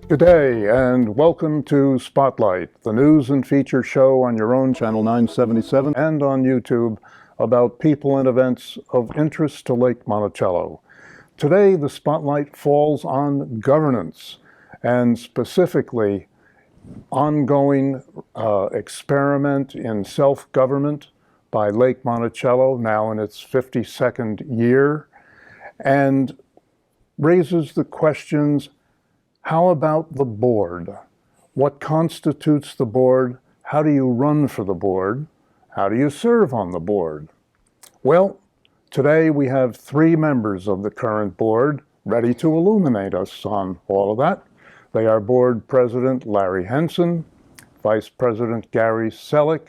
Good day and welcome to Spotlight, the news and feature show on your own channel 977 and on YouTube about people and events of interest to Lake Monticello. Today the spotlight falls on governance and specifically ongoing experiment in self-government by Lake Monticello, now in its 52nd year, and raises the questions: how about the board? What constitutes the board? How do you run for the board? How do you serve on the board? Well, today we have 3 members of the current board ready to illuminate us on all of that. They are Board President Larry Henson, Vice President Gary Selleck,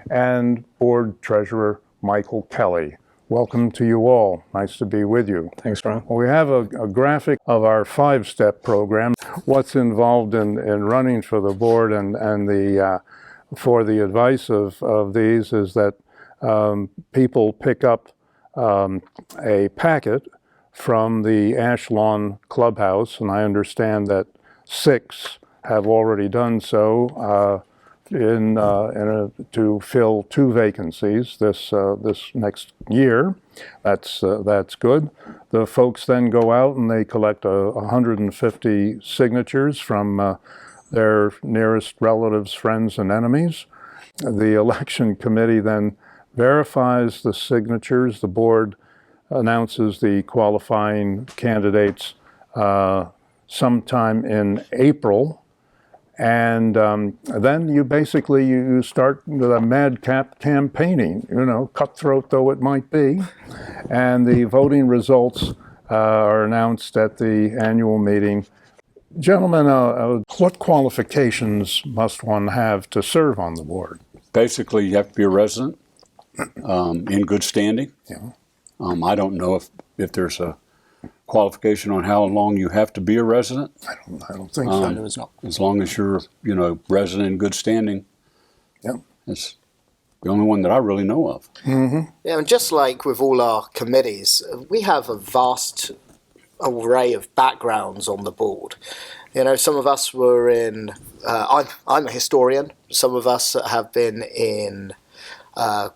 and Board Treasurer Michael Kelly. Welcome to you all. Nice to be with you. Thanks, Ron. Well, we have a graphic of our 5-step program. What's involved in running for the board and for the advice of these is that people pick up a packet from the Ashlawn Clubhouse, and I understand that 6 have already done so to fill 2 vacancies this next year. That's good. The folks then go out and they collect 150 signatures from their nearest relatives, friends, and enemies. The election committee then verifies the signatures. The board announces the qualifying candidates sometime in April. And then you start the madcap campaigning, cutthroat though it might be. And the voting results are announced at the annual meeting. Gentlemen, what qualifications must one have to serve on the board? Basically, you have to be a resident in good standing. Yeah. I don't know if there's a qualification on how long you have to be a resident. I don't think so. There is not. As long as you're, resident in good standing. Yeah. It's the only one that I really know of. Mm-hmm. Yeah, and just like with all our committees, we have a vast array of backgrounds on the board. Some of us were in, I'm a historian, some of us have been in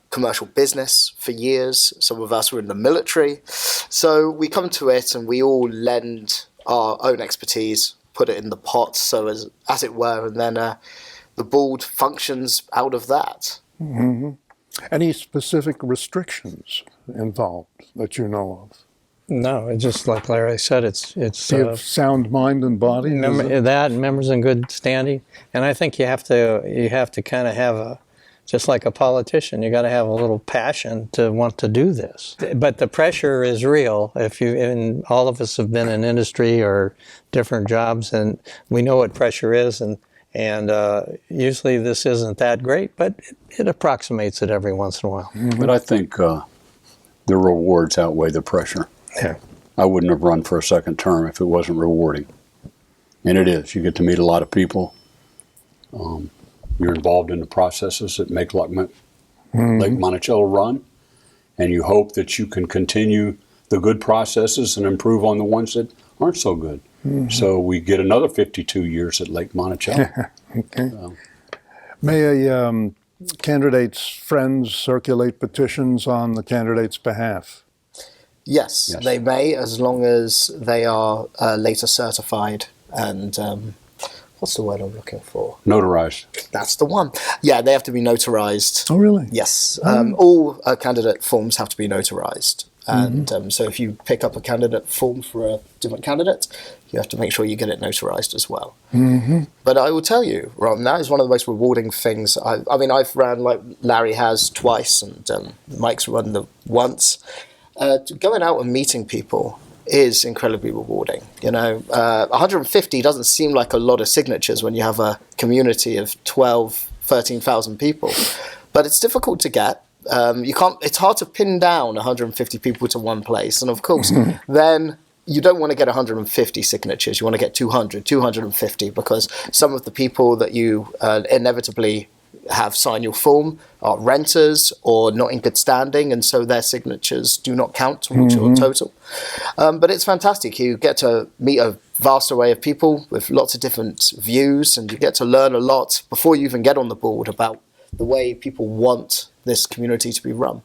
commercial business for years. Some of us were in the military. So we come to it and we all lend our own expertise, put it in the pot, so as it were, and then the board functions out of that. Mm-hmm. Any specific restrictions involved that you know of? No, it's just like Larry said, it's Do you have sound mind and body? that and members in good standing. And I think you have to kind of have just like a politician, you got to have a little passion to want to do this. But the pressure is real. And all of us have been in industry or different jobs, and we know what pressure is. And usually this isn't that great, but it approximates it every once in a while. Mm-hmm. But I think the rewards outweigh the pressure. Yeah. I wouldn't have run for a second term if it wasn't rewarding. And it is. You get to meet a lot of people. You're involved in the processes that make Lake Monticello run, and you hope that you can continue the good processes and improve on the ones that aren't so good. Mm-hmm. So we get another 52 years at Lake Monticello. Okay. May a candidate's friends circulate petitions on the candidate's behalf? Yes, they may, as long as they are later certified and what's the word I'm looking for? Notarized. That's the one. Yeah, they have to be notarized. Oh, really? Yes. All candidate forms have to be notarized. And so if you pick up a candidate form for a different candidate, you have to make sure you get it notarized as well. Mm-hmm. But I will tell you, Ron, that is one of the most rewarding things. I've ran like Larry has twice, and Mike's run the once. Going out and meeting people is incredibly rewarding. 150 doesn't seem like a lot of signatures when you have a community of 13,000 people, but it's difficult to get. It's hard to pin down 150 people to one place. And of course, then you don't want to get 150 signatures. You want to get 200, 250, because some of the people that you inevitably have sign your form are renters or not in good standing, and so their signatures do not count towards your total. But it's fantastic. You get to meet a vast array of people with lots of different views, and you get to learn a lot before you even get on the board about the way people want this community to be run.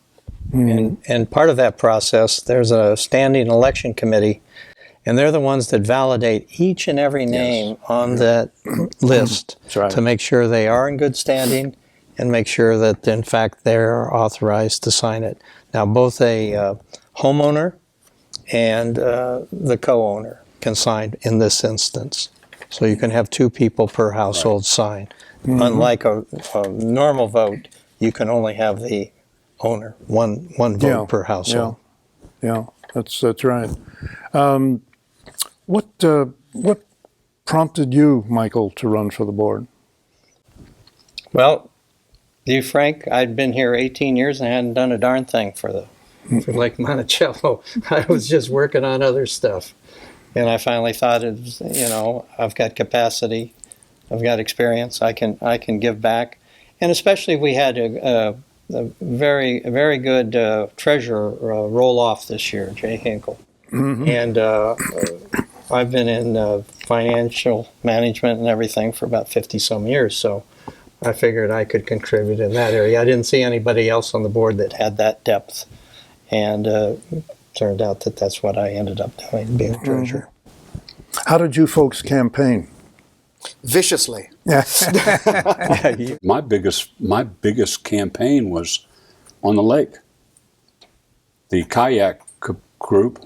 And part of that process, there's a standing election committee, and they're the ones that validate each and every name on that list right. to make sure they are in good standing and make sure that, in fact, they're authorized to sign it. Now, both a homeowner and the co-owner can sign in this instance. So you can have 2 people per household sign. Unlike a normal vote, you can only have the owner, one vote per household. Yeah, that's right. What prompted you, Michael, to run for the board? Well, to be frank, I'd been here 18 years and I hadn't done a darn thing for Lake Monticello. I was just working on other stuff. And I finally thought, I've got capacity, I've got experience, I can give back. And especially we had a very good treasurer roll off this year, Jay Hinkle. And I've been in financial management and everything for about 50-some years, so I figured I could contribute in that area. I didn't see anybody else on the board that had that depth, and turned out that that's what I ended up doing, being a treasurer. How did you folks campaign? Viciously. My biggest campaign was on the lake. The kayak group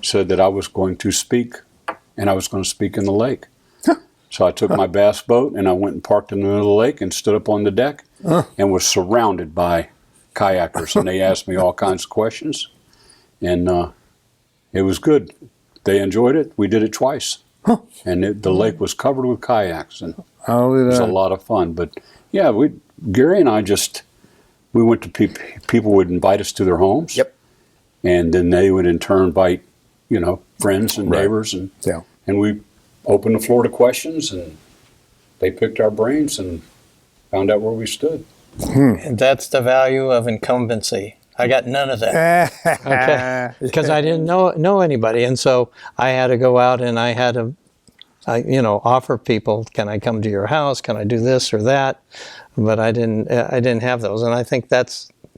said that I was going to speak, and I was going to speak in the lake. So I took my bass boat and I went and parked in the middle of the lake and stood up on the deck and was surrounded by kayakers, and they asked me all kinds of questions, and it was good. They enjoyed it. We did it twice, and the lake was covered with kayaks, and it was a lot of fun. But yeah, Gary and I we went to people would invite us to their homes. Yep. And then they would in turn invite, friends and neighbors, and we opened the floor to questions, and they picked our brains and found out where we stood. And that's the value of incumbency. I got none of that. Okay, because I didn't know anybody, and so I had to go out and I had to, offer people, can I come to your house? Can I do this or that? But I didn't have those, and I think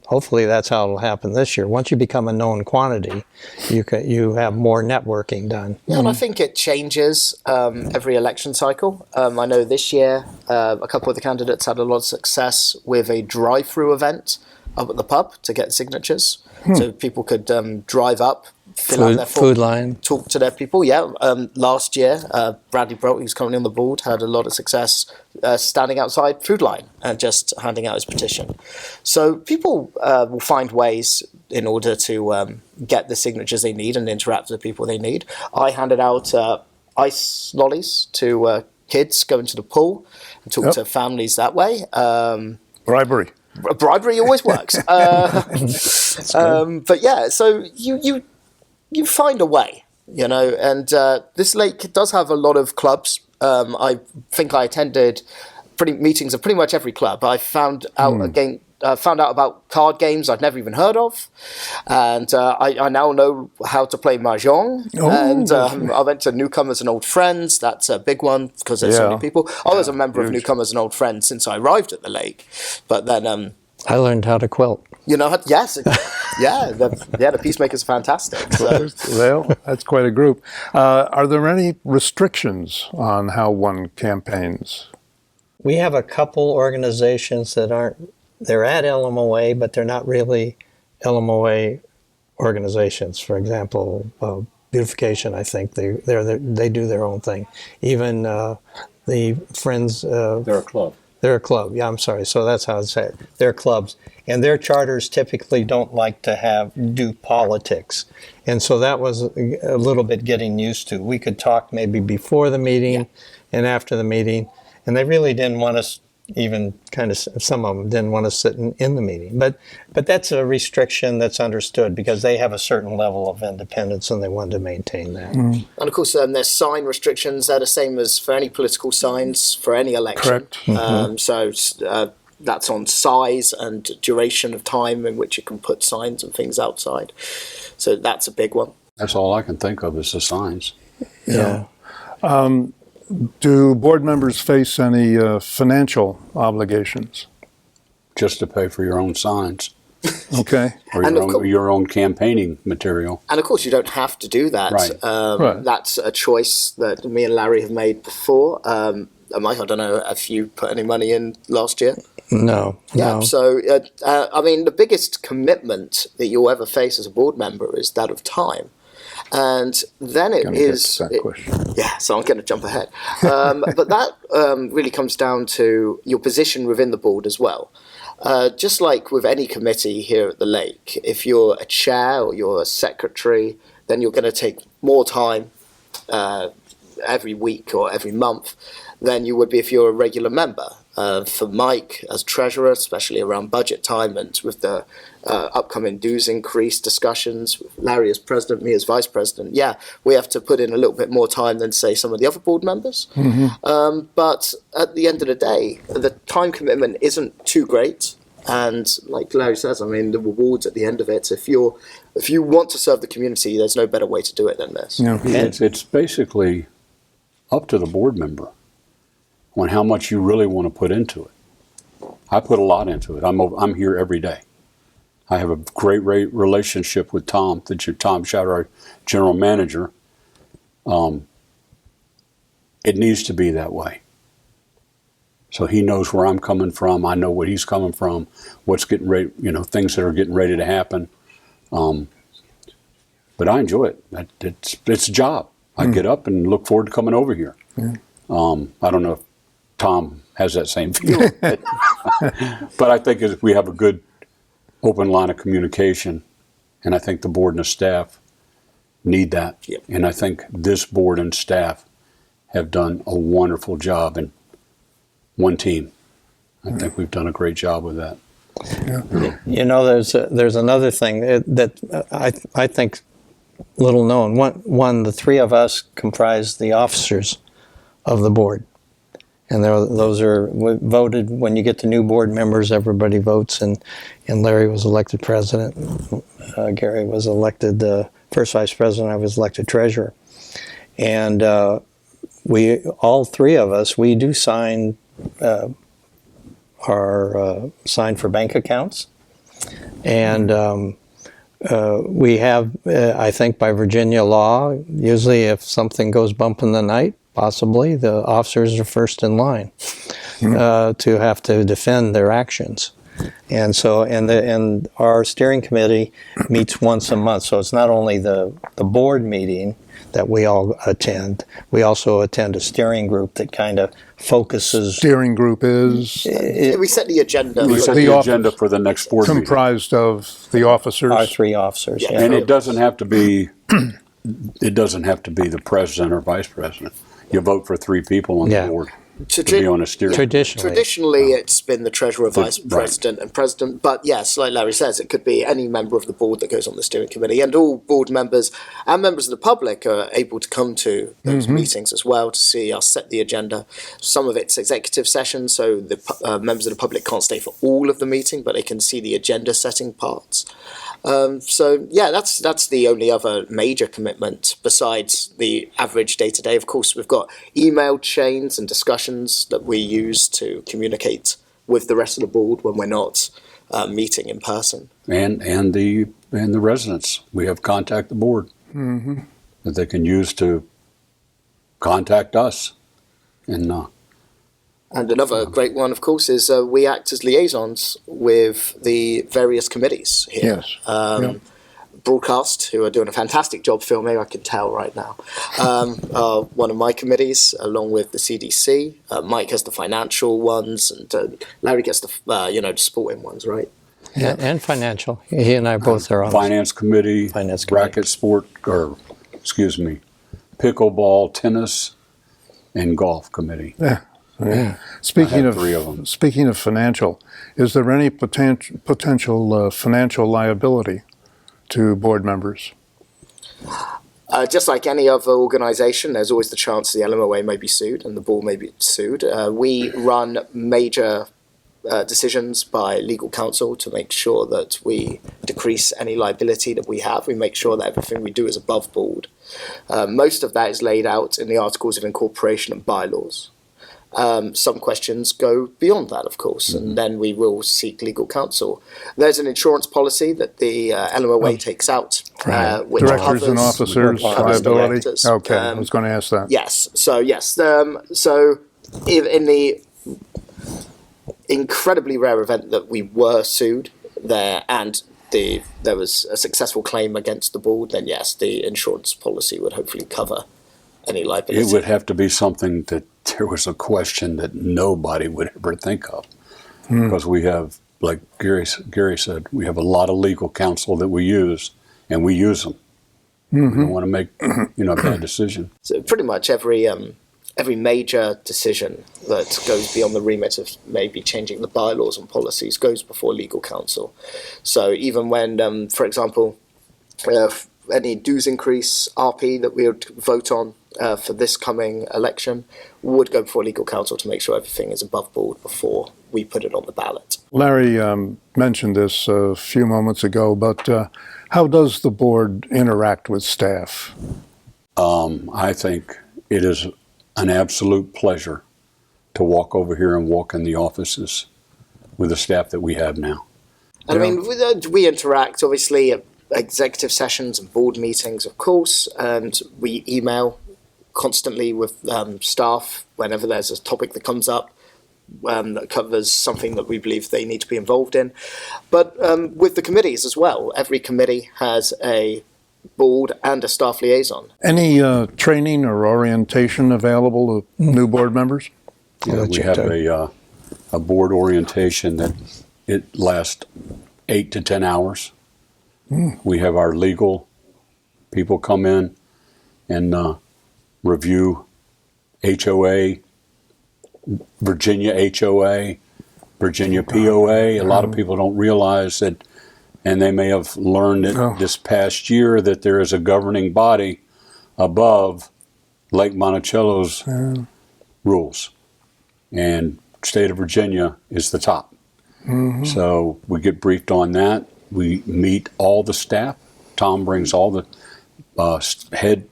hopefully that's how it'll happen this year. Once you become a known quantity, you have more networking done. Yeah, and I think it changes every election cycle. I know this year a couple of the candidates had a lot of success with a drive-through event up at the pub to get signatures. So people could drive up, fill out their form, food line, talk to their people. Yeah, last year, Bradley Brock, who's currently on the board, had a lot of success standing outside Food Line and just handing out his petition. So people will find ways in order to get the signatures they need and interact with the people they need. I handed out ice lollies to kids going to the pool and talk to families that way. Bribery. Bribery always works. But yeah, so you find a way, and this lake does have a lot of clubs. I think I attended meetings of pretty much every club. I found out about card games I'd never even heard of, and I now know how to play mahjong. And I went to Newcomers and Old Friends. That's a big one because there's so many people. I was a member of Newcomers and Old Friends since I arrived at the lake, but then I learned how to quilt. Yes, the Peacemakers are fantastic. So. Well, that's quite a group. Are there any restrictions on how one campaigns? We have a couple organizations that they're at LMOA, but they're not really LMOA organizations. For example, beautification, I think they do their own thing. Even the Friends. They're a club. They're a club. Yeah, I'm sorry. So that's how I say it. They're clubs, and their charters typically don't like to do politics, and so that was a little bit getting used to. We could talk maybe before the meeting and after the meeting, and they really didn't want us. Even some of them didn't want to sit in the meeting, but that's a restriction that's understood because they have a certain level of independence and they want to maintain that. And of course, there's sign restrictions. They're the same as for any political signs for any election. Correct. So that's on size and duration of time in which you can put signs and things outside. So that's a big one. That's all I can think of is the signs. Yeah. Do board members face any financial obligations? Just to pay for your own signs Okay. or And of your own campaigning material. And of course, you don't have to do that. Right. Right. That's a choice that me and Larry have made before. Mike, I don't know if you put any money in last year. No. Yeah. No. So, I mean, the biggest commitment that you'll ever face as a board member is that of time. And then it Gonna get is. to that question. Yeah, so I'm going to jump ahead. But that really comes down to your position within the board as well. Just like with any committee here at the Lake, if you're a chair or you're a secretary, then you're going to take more time every week or every month than you would be if you're a regular member. For Mike as treasurer, especially around budget time and with the upcoming dues increase discussions, with Larry as president, me as vice president, yeah, we have to put in a little bit more time than, say, some of the other board members. But at the end of the day, the time commitment isn't too great. And like Larry says, I mean, the rewards at the end of it, if you want to serve the community, there's no better way to do it than this. Yeah. It's basically up to the board member on how much you really want to put into it. I put a lot into it. I'm here every day. I have a great relationship with Tom, Tom Schauder, our general manager. It needs to be that way. So he knows where I'm coming from. I know what he's coming from. What's getting ready, things that are getting ready to happen. But I enjoy it. It's a job. I get up and look forward to coming over here. Yeah. I don't know if Tom has that same feeling, but I think if we have a good open line of communication, and I think the board and the staff need that. Yep. And I think this board and staff have done a wonderful job in one team. I think we've done a great job with that. There's another thing that I think little known. One, the three of us comprise the officers of the board. And those are voted when you get the new board members. Everybody votes, and Larry was elected president. Gary was elected first vice president. I was elected treasurer, and we all three of us we do sign sign for bank accounts, and we have I think by Virginia law usually if something goes bump in the night. Possibly the officers are first in line to have to defend their actions, and so and our steering committee meets once a month. So it's not only the board meeting that we all attend. We also attend a steering group that kind of focuses. Steering group is We set the agenda. We set the the office agenda for the next board meeting. comprised of the officers. Our three officers, Yeah. yeah. And it doesn't have to be the president or vice president. You vote for three people on Yeah. the board to be on a steering. Traditionally. It's been the treasurer, vice president, and president. But yes, like Larry says, it could be any member of the board that goes on the steering committee, and all board members and members of the public are able to come to those meetings as well to see us set the agenda. Some of it's executive session, so the members of the public can't stay for all of the meeting, but they can see the agenda setting parts. So yeah, that's the only other major commitment besides the average day to day. Of course, we've got email chains and discussions that we use to communicate with the rest of the board when we're not meeting in person. And the residents. We have contact the board that they can use to contact us. And another great one, of course, is we act as liaisons with the various committees here. Yes. Broadcast, who are doing a fantastic job filming, I can tell right now, are one of my committees, along with the CDC. Mike has the financial ones, and Larry gets the sporting ones, right? Yeah, and financial. He and I both are on Finance committee, racket sport, pickleball, tennis, and golf committee. Yeah. Speaking I have three of them. Speaking of financial, is there any potential financial liability to board members? Just like any other organisation, there's always the chance the LMOA may be sued and the board may be sued. We run major decisions by legal counsel to make sure that we decrease any liability that we have. We make sure that everything we do is above board. Most of that is laid out in the Articles of Incorporation and bylaws. Some questions go beyond that, of course, and then we will seek legal counsel. There's an insurance policy that the LMOA takes out, which Directors and officers covers liability. directors. Okay, I was going to ask that. Yes. So in the incredibly rare event that we were sued there and there was a successful claim against the board, then yes, the insurance policy would hopefully cover any liability. It would have to be something that there was a question that nobody would ever think of. Because we have, like Gary said, we have a lot of legal counsel that we use, and we use them. We don't want to make a bad decision. So pretty much every major decision that goes beyond the remit of maybe changing the bylaws and policies goes before legal counsel. So even when, for example, any dues increase RP that we would vote on for this coming election would go before legal counsel to make sure everything is above board before we put it on the ballot. Larry mentioned this a few moments ago, but how does the board interact with staff? I think it is an absolute pleasure to walk over here and walk in the offices with the staff that we have now. And I mean, we interact obviously at executive sessions and board meetings, of course, and we email constantly with staff whenever there's a topic that comes up that covers something that we believe they need to be involved in. But with the committees as well, every committee has a board and a staff liaison. Any training or orientation available to new board members? Yeah, we have a board orientation that it lasts 8 to 10 hours. We have our legal people come in and review HOA, Virginia HOA, Virginia POA. A lot of people don't realize that, and they may have learned it this past year, that there is a governing body above Lake Monticello's rules. And state of Virginia is the top. So we get briefed on that. We meet all the staff. Tom brings all the head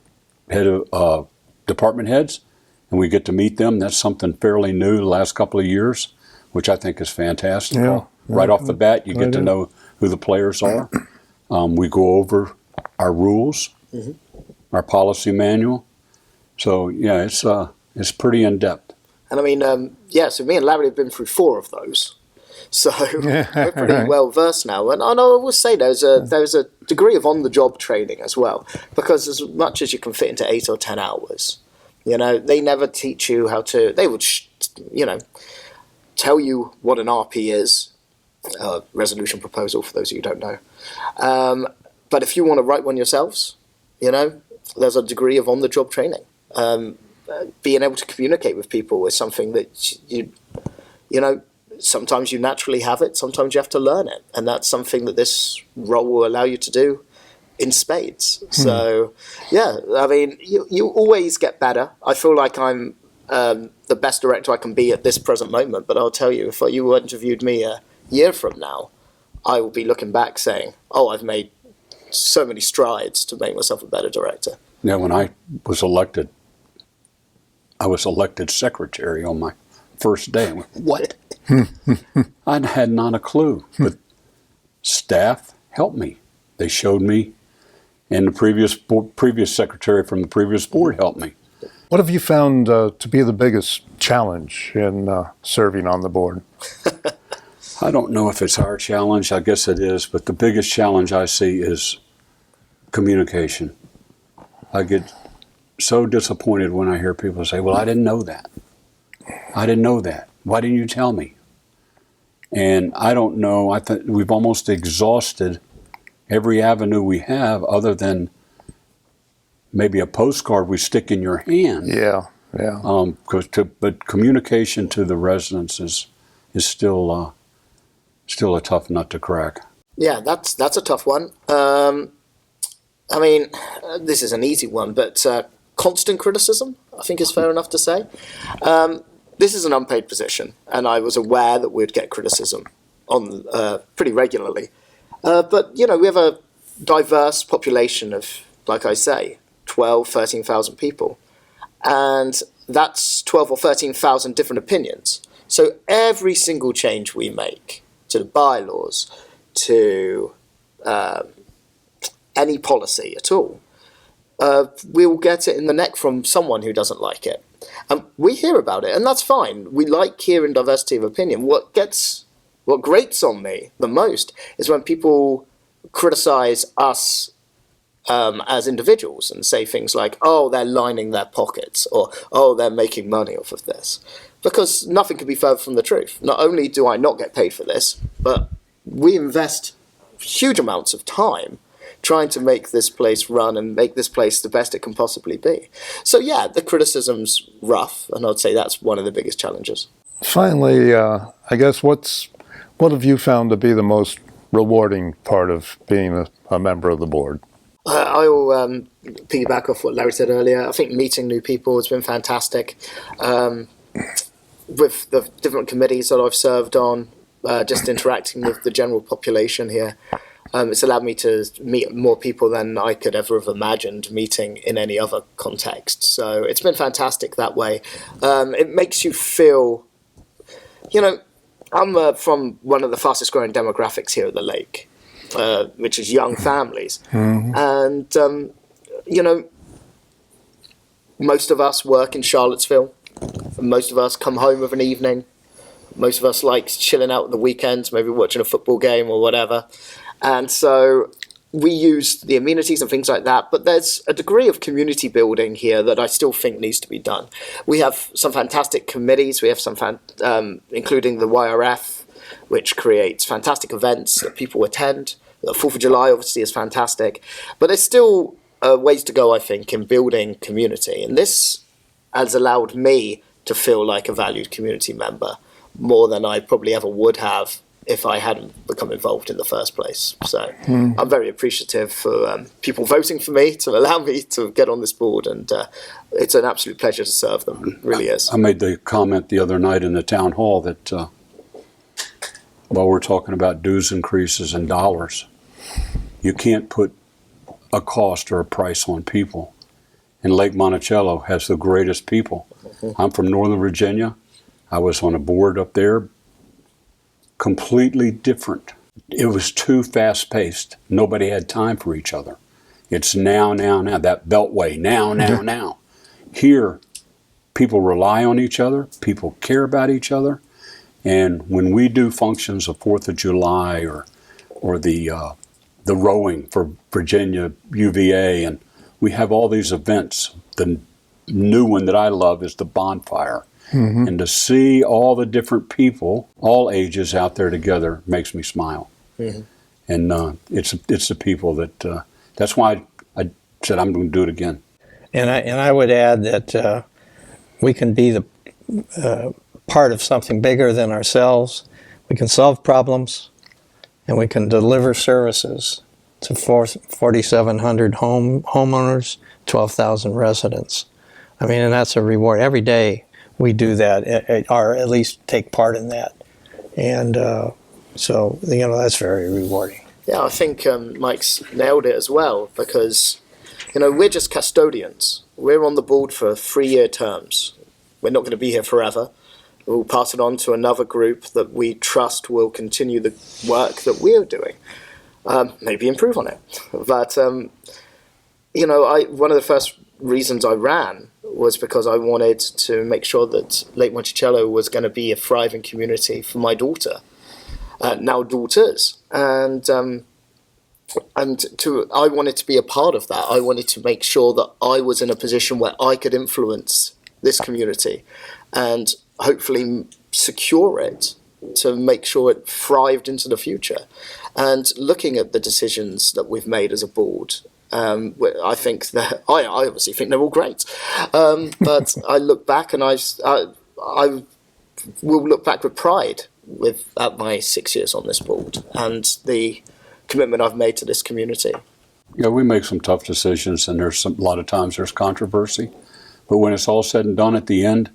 of department heads, and we get to meet them. That's something fairly new the last couple of years, which I think is fantastic. Right off the bat, you get to know who the players are. We go over our rules, our policy manual. So yeah, it's pretty in depth. And I mean, so me and Larry have been through 4 of those. So we're pretty well versed now. And I will say there's a degree of on-the-job training as well, because as much as you can fit into 8 or 10 hours, they never teach you how to. They would, tell you what an RP is, resolution proposal for those of you who don't know. But if you want to write one yourselves, there's a degree of on-the-job training. Being able to communicate with people is something that sometimes you naturally have it, sometimes you have to learn it. And that's something that this role will allow you to do in spades. So, yeah, I mean, you always get better. I feel like I'm the best director I can be at this present moment, but I'll tell you, if you interviewed me a year from now, I will be looking back saying, I've made so many strides to make myself a better director. Yeah, when I was elected secretary on my first day. I went, what? I had not a clue, but staff helped me. They showed me, and the previous secretary from the previous board helped me. What have you found to be the biggest challenge in serving on the board? I don't know if it's our challenge. I guess it is, but the biggest challenge I see is communication. I get so disappointed when I hear people say, well, I didn't know that. I didn't know that. Why didn't you tell me? And I don't know. I think we've almost exhausted every avenue we have other than maybe a postcard we stick in your hand. Yeah. But communication to the residents is still a tough nut to crack. Yeah, that's a tough one. I mean, this is an easy one, but constant criticism, I think, is fair enough to say. this is an unpaid position, and I was aware that we'd get criticism on pretty regularly. But, you know, we have a diverse population of, like I say, 12, 13,000 people. And that's 12 or 13,000 different opinions. So every single change we make to the bylaws, to any policy at all, we'll get it in the neck from someone who doesn't like it. And we hear about it, and that's fine. We like hearing diversity of opinion. What grates on me the most is when people criticize us as individuals and say things like, oh, they're lining their pockets, or, oh, they're making money off of this. Because nothing could be further from the truth. Not only do I not get paid for this, but we invest huge amounts of time trying to make this place run and make this place the best it can possibly be. So yeah, the criticism's rough, and I'd say that's one of the biggest challenges. Finally, I guess what have you found to be the most rewarding part of being a member of the board? I will piggyback off what Larry said earlier. I think meeting new people has been fantastic. With the different committees that I've served on, just interacting with the general population here, it's allowed me to meet more people than I could ever have imagined meeting in any other context. So it's been fantastic that way. It makes you feel, you know, I'm from one of the fastest growing demographics here at the lake, which is young families. Mm-hmm. And, you know, most of us work in Charlottesville. Most of us come home of an evening. Most of us like chilling out at the weekends, maybe watching a football game or whatever. And so we use the amenities and things like that, but there's a degree of community building here that I still think needs to be done. We have some fantastic committees. We have some, including the YRF, which creates fantastic events that people attend. The 4th of July obviously is fantastic, but there's still ways to go, I think, in building community. And this has allowed me to feel like a valued community member more than I probably ever would have if I hadn't become involved in the first place. So I'm very appreciative for people voting for me to allow me to get on this board, and it's an absolute pleasure to serve them. It really is. I made the comment the other night in the town hall that while we're talking about dues increases in dollars, you can't put a cost or a price on people. And Lake Monticello has the greatest people. Mm-hmm. I'm from Northern Virginia. I was on a board up there. Completely different. It was too fast-paced. Nobody had time for each other. It's now, that beltway, now. Here, people rely on each other. People care about each other. And when we do functions of 4th of July or the rowing for Virginia UVA, and we have all these events. The new one that I love is the bonfire. Mm-hmm. And to see all the different people, all ages out there together makes me smile. Mm-hmm. And it's the people that's why I said I'm going to do it again. And I would add that we can be the part of something bigger than ourselves. We can solve problems, and we can deliver services to 4,700 homeowners, 12,000 residents. I mean, and that's a reward. Every day we do that, or at least take part in that. And so, you know, that's very rewarding. Yeah, I think Mike's nailed it as well, because, you know, we're just custodians. We're on the board for 3-year terms. We're not going to be here forever. We'll pass it on to another group that we trust will continue the work that we're doing. Maybe improve on it. But, you know, one of the first reasons I ran was because I wanted to make sure that Lake Monticello was going to be a thriving community for my daughter, now daughters. And I wanted to be a part of that. I wanted to make sure that I was in a position where I could influence this community and hopefully secure it to make sure it thrived into the future. And looking at the decisions that we've made as a board, I think that I obviously think they're all great, but I look back and I will look back with pride at my 6 years on this board and the commitment I've made to this community. Yeah, we make some tough decisions, and a lot of times there's controversy, but when it's all said and done at the end,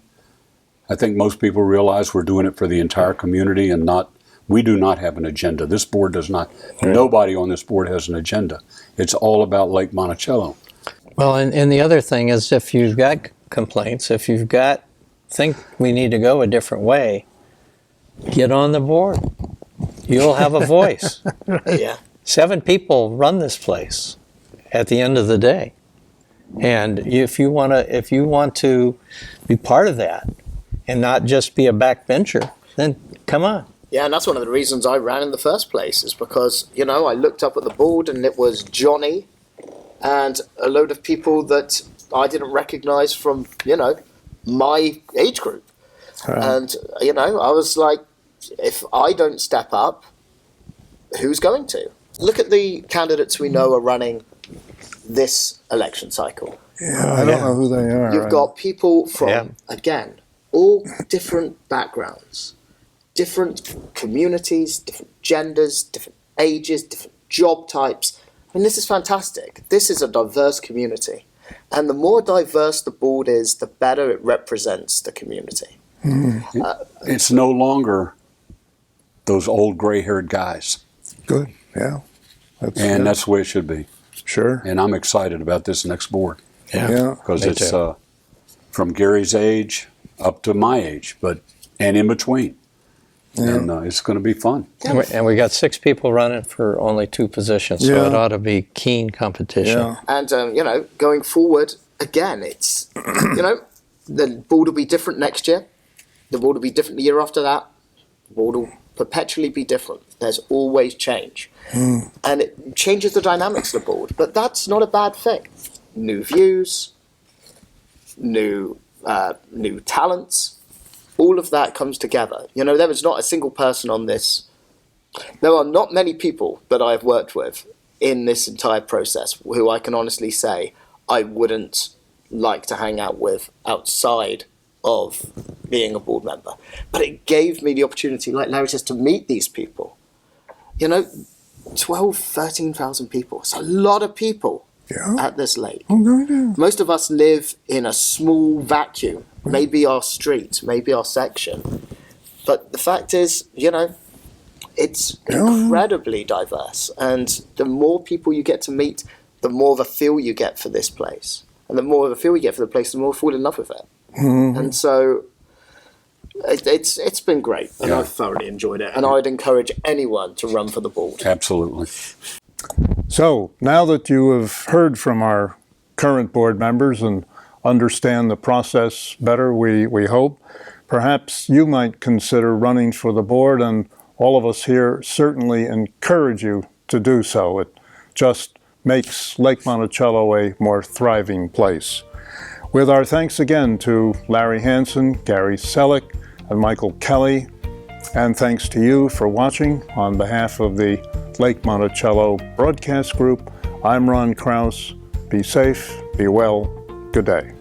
I think most people realize we're doing it for the entire community and we do not have an agenda. This board does not. Right. Nobody on this board has an agenda. It's all about Lake Monticello. Well, and the other thing is, if you've got complaints, if you've got, think we need to go a different way, get on the board. You'll have a voice. Yeah. 7 people run this place at the end of the day. And if you want to be part of that and not just be a backbencher, then come on. Yeah, and that's one of the reasons I ran in the first place, is because, you know, I looked up at the board and it was Johnny and a load of people that I didn't recognize from, you know, my age group. And, you know, I was like, if I don't step up, who's going to? Look at the candidates we know are running this election cycle. Yeah, I don't know who they are. You've got people from, again, all different backgrounds, different communities, different genders, different ages, different job types. I mean, this is fantastic. This is a diverse community. And the more diverse the board is, the better it represents the community. It's no longer those old gray-haired guys. Good, yeah. That's the way it should be. Sure. And I'm excited about this next board. Yeah. Because Me it's too. From Gary's age up to my age, and in between. Yeah. And it's going to be fun. And we got 6 people running for only 2 positions, so Yeah. it ought to be keen competition. Yeah. And, you know, going forward, again, it's, you know, the board will be different next year. The board will be different the year after that. The board will perpetually be different. There's always change. And it changes the dynamics of the board. But that's not a bad thing. New views, new talents, all of that comes together. You know, there is not a single person on this. There are not many people that I've worked with in this entire process who I can honestly say I wouldn't like to hang out with outside of being a board member. But it gave me the opportunity, like Larry says, to meet these people. You know, 12, 13,000 people. It's a lot of people at this lake. Most of us live in a small vacuum, maybe our street, maybe our section. But the fact is, you know, it's incredibly diverse. And the more people you get to meet, the more of a feel you get for this place. And the more of a feel you get for the place, the more you fall in love with it. And so it's been great, and I've thoroughly enjoyed it. And I'd encourage anyone to run for the board. Absolutely. So now that you have heard from our current board members and understand the process better, we hope, perhaps you might consider running for the board, and all of us here certainly encourage you to do so. It just makes Lake Monticello a more thriving place. With our thanks again to Larry Hansen, Gary Selleck, and Michael Kelly, and thanks to you for watching. On behalf of the Lake Monticello Broadcast Group, I'm Ron Krause. Be safe, be well, good day.